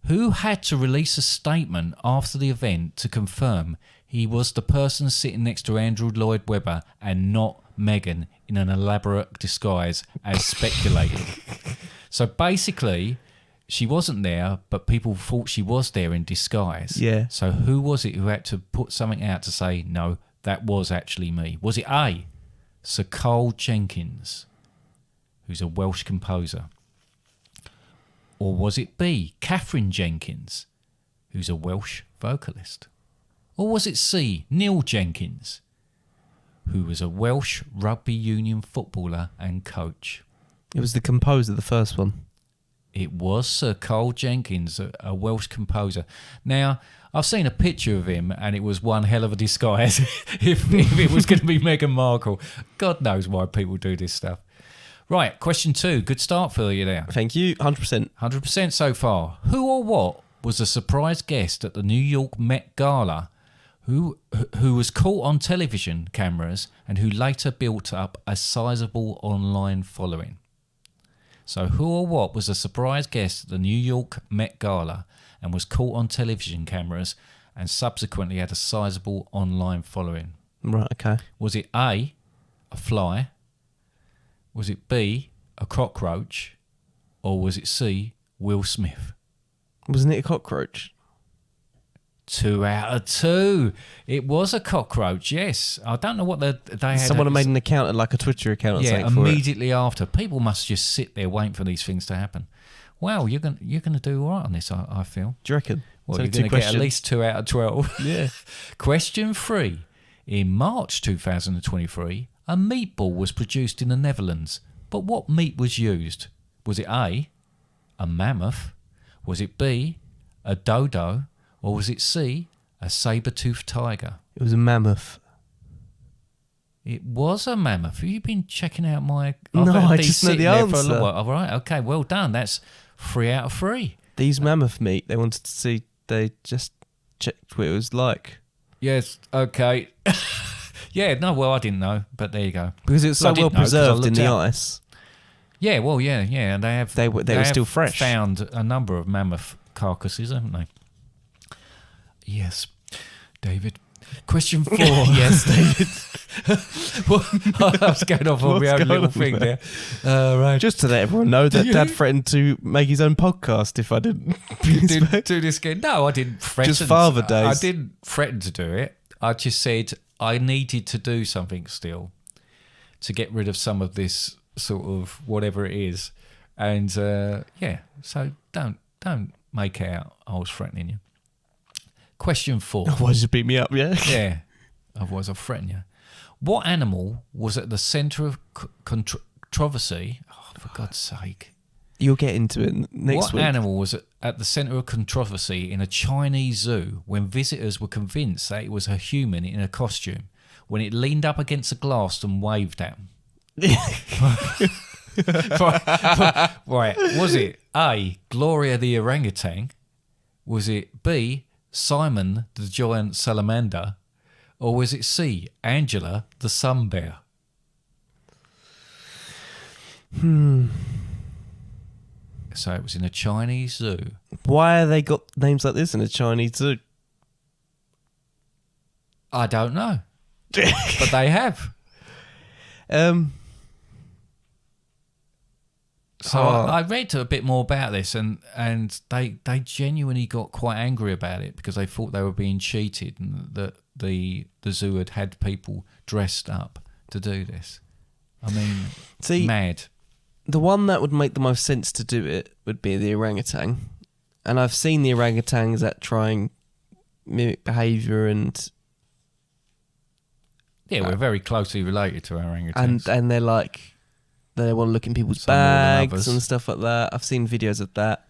Who had to release a statement after the event to confirm he was the person sitting next to Andrew Lloyd Webber and not Meghan in an elaborate disguise as speculated? So basically, she wasn't there, but people thought she was there in disguise. Yeah. So who was it who had to put something out to say, no, that was actually me? Was it A, Sir Carl Jenkins, who's a Welsh composer? Or was it B, Catherine Jenkins, who's a Welsh vocalist? Or was it C, Neil Jenkins, who was a Welsh rugby union footballer and coach? It was the composer, the first one. It was Sir Carl Jenkins, a Welsh composer. Now, I've seen a picture of him and it was one hell of a disguise if it was going to be Meghan Markle. God knows why people do this stuff. Right, question 2. Good start for you there. Thank you, 100%. 100% so far. Who or what was a surprise guest at the New York Met Gala who was caught on television cameras and who later built up a sizable online following? So who or what was a surprise guest at the New York Met Gala and was caught on television cameras and subsequently had a sizable online following? Right, okay. Was it A, a fly? Was it B, a cockroach? Or was it C, Will Smith? Wasn't it a cockroach? 2 out of 2. It was a cockroach, yes. I don't know what they had. Someone had made an account, like a Twitter account or something for it. immediately after. People must just sit there waiting for these things to happen. Wow, you're going to do all right on this, I feel. Do you reckon? Well, So you're 2 going to get at questions. least 2 out of 12. Yeah. Question 3. In March 2023, a meatball was produced in the Netherlands. But what meat was used? Was it A, a mammoth? Was it B, a dodo? Or was it C, a saber-toothed tiger? It was a mammoth. It was a mammoth. Have you been checking out my... No, I've I been just know sitting the there for a answer. little while. All right, okay, well done. That's 3 out of 3. These mammoth meat, they wanted to see, they just checked what it was like. Yes, okay. Yeah, no, well, I didn't know, but there you go. Because it's Well, I so well didn't know 'cause I preserved in looked the out. ice. Yeah, well, yeah, and they have... They were have still fresh. Found a number of mammoth carcasses, haven't they? Yes, David. Question 4. Yes, David. Well, I was going off on my What's own going little on thing there? there. Right. Just to let everyone know that Dad threatened to make his own podcast if I didn't. Didn't do this again. No, I didn't threaten. Just Father Days. I didn't threaten to do it. I just said I needed to do something still to get rid of some of this sort of whatever it is. And yeah, so don't make out I was threatening you. Question 4. Otherwise, you beat me up, yeah? Yeah, otherwise I'll threaten you. What animal was at the centre of controversy? Oh, for God's sake. You'll get into it next What week. animal was at the centre of controversy in a Chinese zoo when visitors were convinced that it was a human in a costume when it leaned up against a glass and waved at them? Right. Was it A, Gloria the orangutan? Was it B, Simon the giant salamander? Or was it C, Angela the sun bear? So it was in a Chinese zoo. Why have they got names like this in a Chinese zoo? I don't know. But they have. So I read a bit more about this, and they genuinely got quite angry about it because they thought they were being cheated and that the zoo had people dressed up to do this. I mean, See, mad. the one that would make the most sense to do it would be the orangutan. And I've seen the orangutans that try and mimic behaviour and Yeah, we're very closely related to orangutans. and they're like, they want to look in people's Some more than bags others. and stuff like that. I've seen videos of that.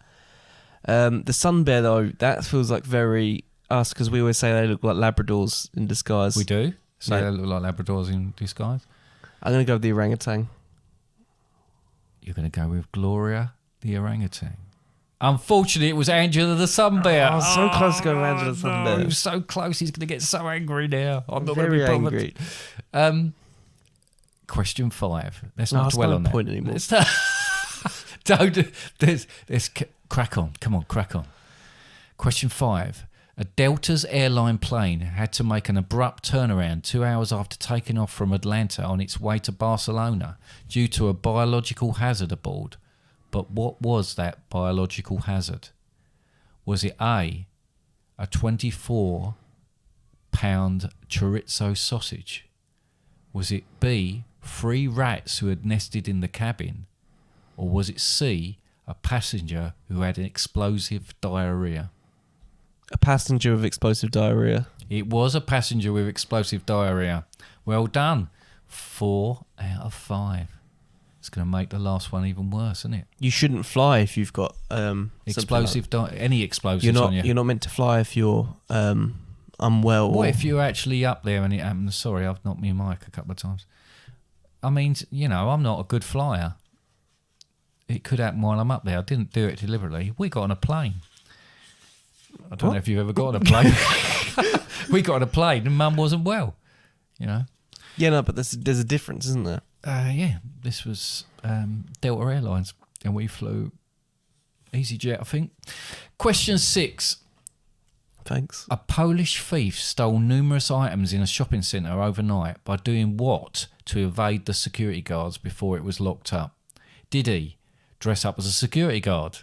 The sun bear though, that feels like very us because we always say they look like Labradors in disguise. We do. So Yeah. they look like Labradors in disguise. I'm gonna go with the orangutan. You're going to go with Gloria the orangutan. Unfortunately, it was Angela the sun bear. I was so close to going with Angela the sun bear. He was so close. He's going to get so angry now. I'm not going to Very be bothered. angry. Question 5. Let's No, not it's dwell not on a that. point anymore. Let's don't. Let's crack on. Come on, crack on. Question 5. A Delta's airline plane had to make an abrupt turnaround 2 hours after taking off from Atlanta on its way to Barcelona due to a biological hazard aboard. But what was that biological hazard? Was it A, a 24-pound chorizo sausage? Was it B, 3 rats who had nested in the cabin? Or was it C, a passenger who had an explosive diarrhea? A passenger with explosive diarrhea. It was a passenger with explosive diarrhea. Well done. 4 out of 5. It's going to make the last one even worse, isn't it? You shouldn't fly if you've got Explosive, any explosives You're not. on you. You're not meant to fly if you're unwell. What or, if you're actually up there and it happens? Sorry, I've knocked my mic a couple of times. I mean, you know, I'm not a good flyer. It could happen while I'm up there. I didn't do it deliberately. We got on a plane. I don't know if you've ever got on a plane. We got on a plane and Mum wasn't well. You know. Yeah, no, but there's a difference, isn't there? Yeah, this was Delta Airlines, and we flew EasyJet, I think. Question 6. Thanks. A Polish thief stole numerous items in a shopping centre overnight by doing what to evade the security guards before it was locked up? Did he dress up as a security guard?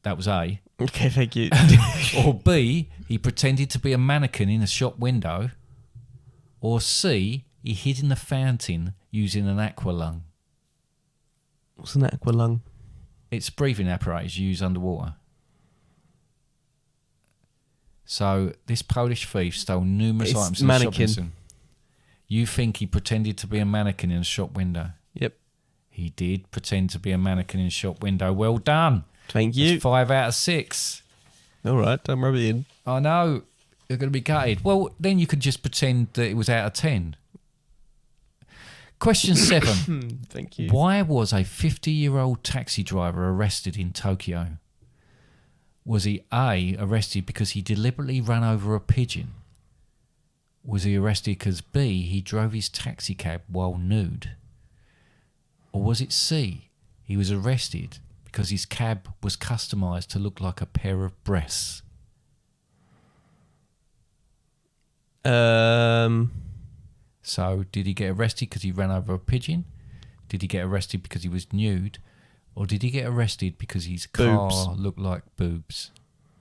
That was A. Okay, thank you. Or B, he pretended to be a mannequin in a shop window. Or C, he hid in the fountain using an aqua lung. What's an aqua lung? It's a breathing apparatus you use underwater. So this Polish thief stole numerous It's items in mannequin. the shopping centre. You think he pretended to be a mannequin in a shop window? Yep. He did pretend to be a mannequin in a shop window. Well done. Thank you. That's 5 out of 6. All right, don't rub it in. I know. You're going to be gutted. Well, then you could just pretend that it was out of 10. Question 7. Thank you. Why was a 50-year-old taxi driver arrested in Tokyo? Was he A, arrested because he deliberately ran over a pigeon? Was he arrested because B, he drove his taxi cab while nude? Or was it C, he was arrested because his cab was customised to look like a pair of breasts? So, did he get arrested because he ran over a pigeon? Did he get arrested because he was nude? Or did he get arrested because his car Boobs. looked like boobs?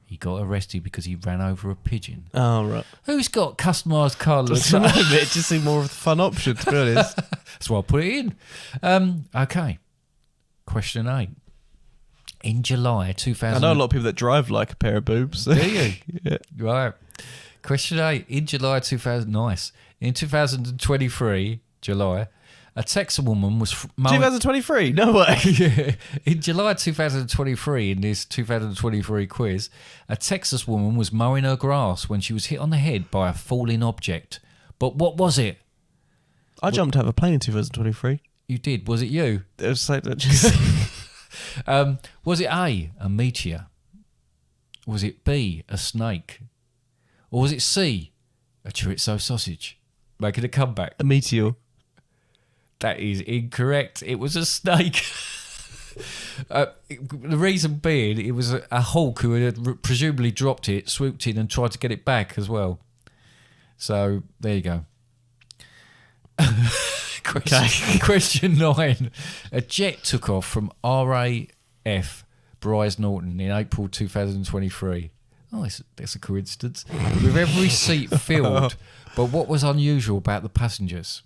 He got arrested because he ran over a pigeon. Oh, right. Who's got customised car looks Doesn't like? it just seemed more of a fun option, to be honest. That's why I put it in. Okay. Question 8. In July 2000... I know a lot of people that drive like a pair of boobs. Do you? Yeah. Right. Question 8. In July 2000... Nice. In 2023, July, a Texas woman was... 2023? No way. Yeah. In July 2023, in this 2023 quiz, a Texas woman was mowing her grass when she was hit on the head by a falling object. But what was it? I jumped out of a plane in 2023. You did. Was it you? It was like that. Just Was it A, a meteor? Was it B, a snake? Or was it C, a chorizo sausage? Making a comeback. a meteor. That is incorrect. It was a snake. The reason being, it was a hawk who had presumably dropped it, swooped in and tried to get it back as well. So, there you go. Question 9. A jet took off from RAF Bryce Norton in April 2023. Oh, that's a coincidence. With every seat filled. But what was unusual about the passengers?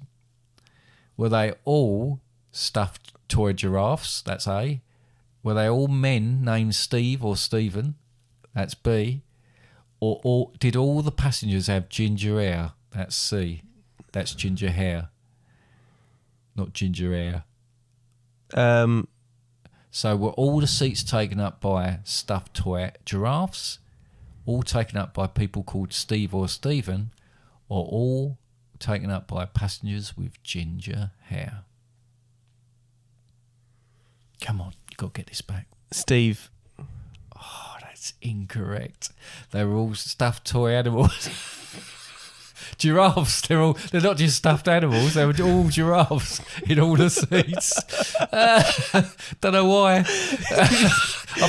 Were they all stuffed toy giraffes? That's A. Were they all men named Steve or Stephen? That's B. Or did all the passengers have ginger hair? That's C. That's ginger hair. Not ginger hair. So were all the seats taken up by stuffed toy giraffes? All taken up by people called Steve or Stephen? Or all taken up by passengers with ginger hair? Come on, you've got to get this back. Steve. Oh, that's incorrect. They were all stuffed toy animals. Giraffes, they're not just stuffed animals, they were all giraffes in all the seats. Don't know why. I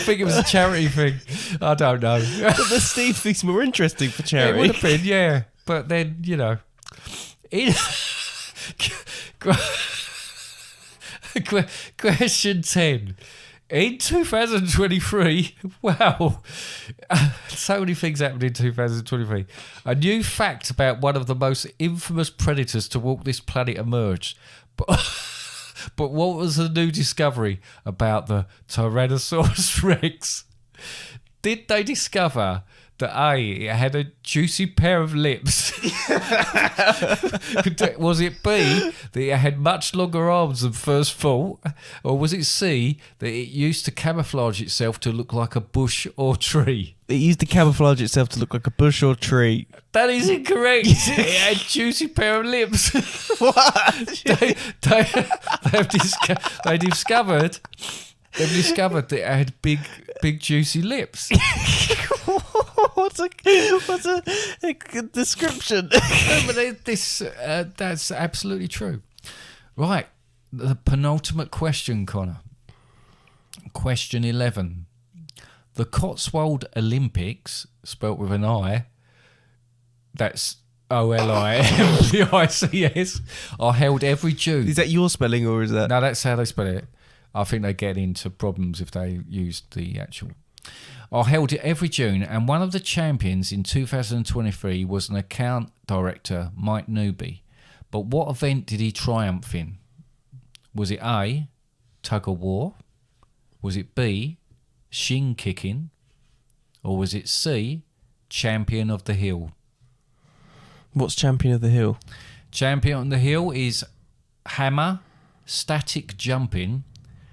think it was a charity thing. I don't know. But the Steve thing's more interesting for charity. It would have been, yeah. But then, you know. Question 10. In 2023, wow, so many things happened in 2023. A new fact about one of the most infamous predators to walk this planet emerged. But what was the new discovery about the Tyrannosaurus Rex? Did they discover that A, it had a juicy pair of lips? Was it B, that it had much longer arms than first thought? Or was it C, that it used to camouflage itself to look like a bush or tree? It used to camouflage itself to look like a bush or tree. That is incorrect. It had juicy pair of lips. What? They've discovered that it had big juicy lips. What's a description? No, but that's absolutely true. Right, the penultimate question, Connor. Question 11. The Cotswold Olympics, spelt with an I, that's OLIMPICS, are held every June. Is that your spelling or is that? No, that's how they spell it. I think they get into problems if they use the actual. Are held every June, and one of the champions in 2023 was an account director, Mike Newby. But what event did he triumph in? Was it A, tug of war? Was it B, shin kicking? Or was it C, champion of the hill? What's champion of the hill? Champion on the hill is hammer, static jumping,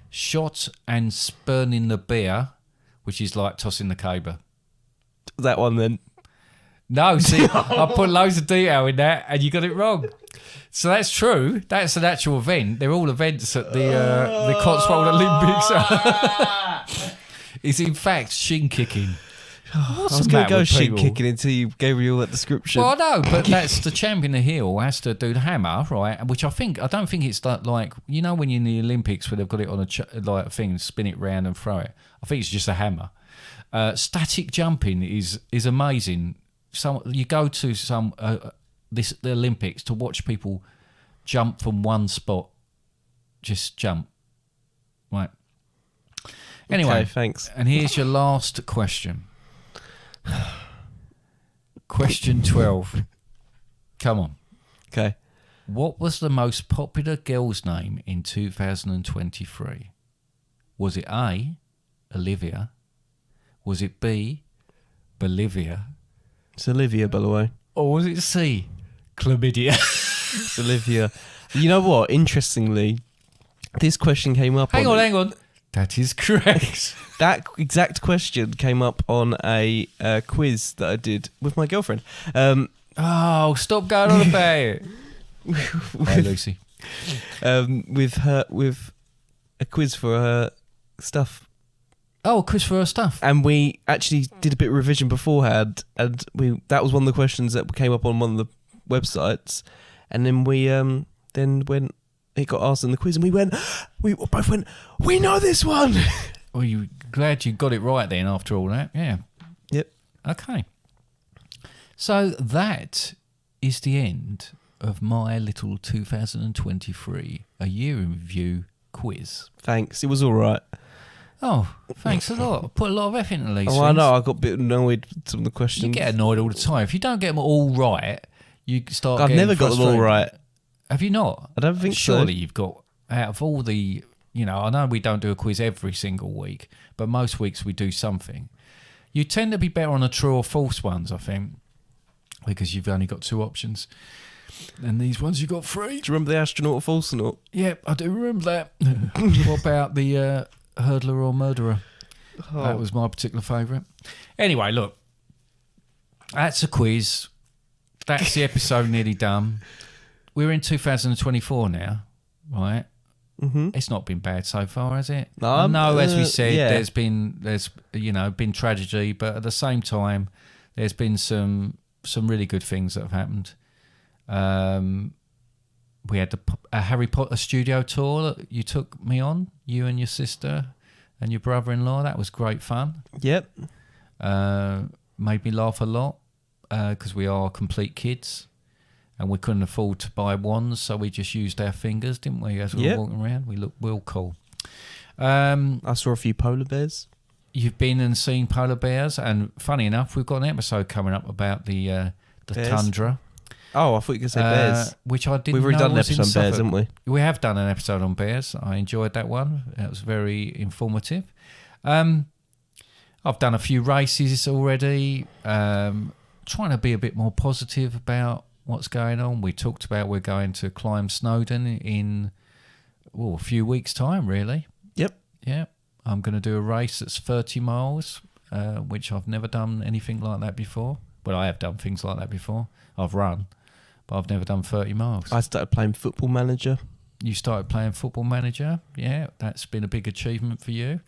shot and spurning the bear, which is like tossing the caber. That one then. No, see, I put loads of detail in that, and you got it wrong. So that's true. That's an actual event. They're all events at the Cotswold Olympics. It's in fact shin kicking. I was going to go shin kicking until you gave me all that description. Well, no, but that's the champion of the hill has to do the hammer, right? Which I don't think it's like you know when you're in the Olympics where they've got it on a thing, spin it round and throw it. I think it's just a hammer. Static jumping is amazing. You go to the Olympics to watch people jump from one spot, just jump, right? Anyway, okay, thanks. And here's your last question. Question 12. Come on. Okay. What was the most popular girl's name in 2023? Was it A, Olivia? Was it B, Bolivia? It's Olivia, by the way. Or was it C, Chlamydia? It's Olivia. You know what? Interestingly, this question came up Hang on. That is correct. That exact question came up on a quiz that I did with my girlfriend. Stop going on about it. Hi, Lucy. With a quiz for her stuff. Oh, quiz for her stuff. And we actually did a bit of revision beforehand, and that was one of the questions that came up on one of the websites. And then we when it got asked in the quiz, and we both went, we know this one. Well, you glad you got it right then after all that, yeah. Yep. Okay. So that is the end of my little 2023 A Year in Review quiz. Thanks. It was all right. Oh, thanks a lot. Put a lot of effort into these things. I know. I got a bit annoyed with some of the questions. You get annoyed all the time. If you don't get them all right, you start I've getting never got them all frustrated. right. Have you not? I don't think Surely so. you've got, out of all the, I know we don't do a quiz every single week, but most weeks we do something. You tend to be better on the true or false ones, I think, because you've only got 2 options. And these ones you got 3. Do you remember the astronaut or false or not? Yep, I do remember that. What about the hurdler or murderer? Oh. That was my particular favourite. Anyway, look, that's a quiz. That's the episode nearly done. We're in 2024 now, right? Mm-hmm. It's not been bad so far, has it? No, No, as we said, yeah. there's been tragedy, but at the same time, there's been some really good things that have happened. We had a Harry Potter studio tour that you took me on, you and your sister and your brother-in-law. That was great fun. Yep. Made me laugh a lot because we are complete kids. And we couldn't afford to buy wands, so we just used our fingers, didn't we, as we were walking around? We looked real cool. I saw a few polar bears. You've been and seen polar bears, and funny enough, we've got an episode coming up about the Bears? tundra. Oh, I thought you were going to say bears. Which I didn't We've already know done an was in episode on bears, Suffolk. haven't we? We have done an episode on bears. I enjoyed that one. That was very informative. I've done a few races already. Trying to be a bit more positive about what's going on. We talked about we're going to climb Snowdon in a few weeks' time, really. Yep. Yeah. I'm going to do a race that's 30 miles, which I've never done anything like that before. Well, I have done things like that before. I've run, but I've never done 30 miles. I started playing Football Manager. You started playing Football Manager. Yeah, that's been a big achievement for you.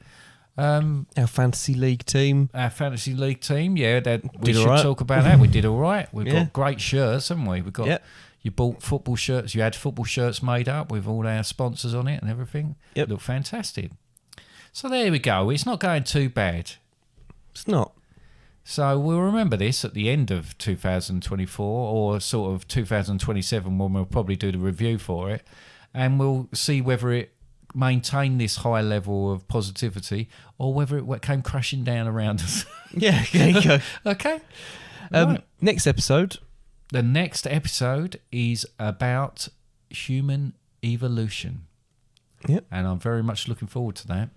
Our fantasy league team. Our fantasy league team, yeah, we Did should all right. talk about that. We did all right. We've Yeah. got great shirts, haven't we? We've got. Yep. You bought football shirts. You had football shirts made up with all our sponsors on it and everything. Yep. Look fantastic. So there we go. It's not going too bad. It's not. So we'll remember this at the end of 2024 or sort of 2027 when we'll probably do the review for it, and we'll see whether it maintained this high level of positivity or whether it came crashing down around us. Yeah, there you go. Okay. Right. Next episode. The next episode is about human evolution. Yep. And I'm very much looking forward to that.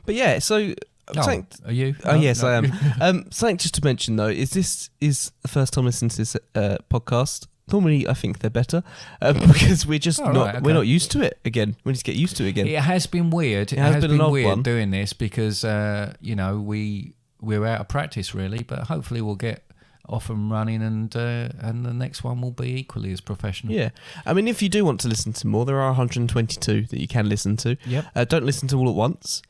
But yeah, so something- Are you? Oh, No, yes, no. I am. Something just to mention, though, is this is the first time listening to this podcast. Normally, I think they're better because we're just we're not used to it again. We need to get used to it again. It has been weird. It has been weird doing this because, we're out of practice, really. But hopefully we'll get off and running and the next one will be equally as professional. Yeah. I mean, if you do want to listen to more, there are 122 that you can listen to. Yep. Don't listen to all at once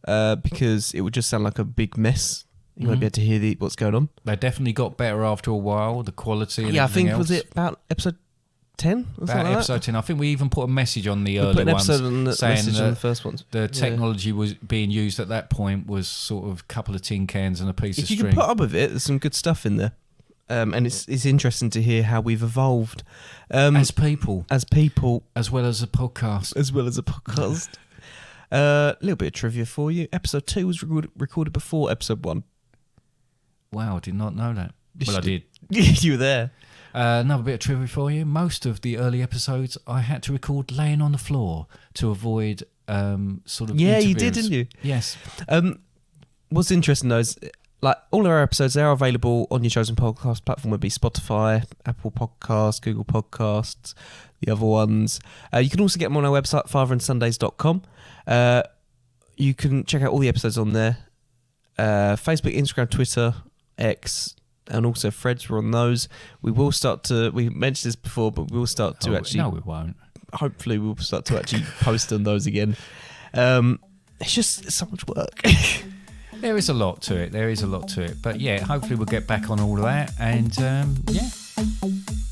because it would just sound like a big mess. You won't be able to hear what's going on. They definitely got better after a while, the quality and I everything think, else. was it about episode 10? About episode 10. I think we even put a message on the We early put an ones episode on the saying message on the first ones. the technology was being used at that point was sort of a couple of tin cans and a piece of If you string. can put up with it, there's some good stuff in there. And it's interesting to hear how we've evolved. As people. As people. As well as a podcast. As well as a podcast. A little bit of trivia for you. Episode 2 was recorded before episode 1. Wow, I did not know that. Well, I did. You were there. Another bit of trivia for you. Most of the early episodes I had to record laying on the floor to avoid sort of Yeah, you interference. did, didn't you? Yes. What's interesting though is, like, all our episodes, they are available on your chosen podcast platform. Would be Spotify, Apple Podcasts, Google Podcasts, the other ones. You can also get them on our website, fatherandsundays.com. You can check out all the episodes on there. Facebook, Instagram, Twitter, X, and also Threads. We're on those. We will start to, we mentioned this before, but we will start to actually, No, we won't. hopefully we'll start to actually post on those again. It's just so much work. There is a lot to it. But yeah, hopefully we'll get back on all of that. And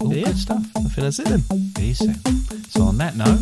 all good stuff. I think that's it then. Decent. So on that note,